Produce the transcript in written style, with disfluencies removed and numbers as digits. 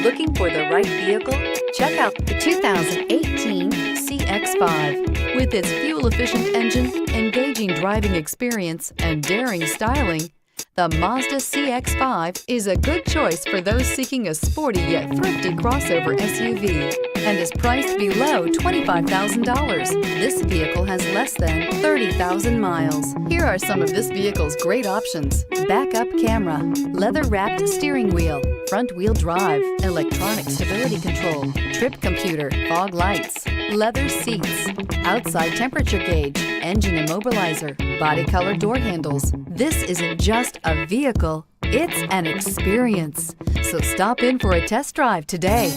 Looking for the right vehicle? Check out the 2018 CX-5. With its fuel-efficient engine, engaging driving experience, and daring styling, the Mazda CX-5 is a good choice for those seeking a sporty yet thrifty crossover SUV and is priced below $25,000. This vehicle has less than 30,000 miles. Here are some of this vehicle's great options: backup camera, leather-wrapped steering wheel, front-wheel drive, electronic stability control, trip computer, fog lights, leather seats, outside temperature gauge, engine immobilizer, body color door handles. This isn't just a vehicle, it's an experience. So stop in for a test drive today.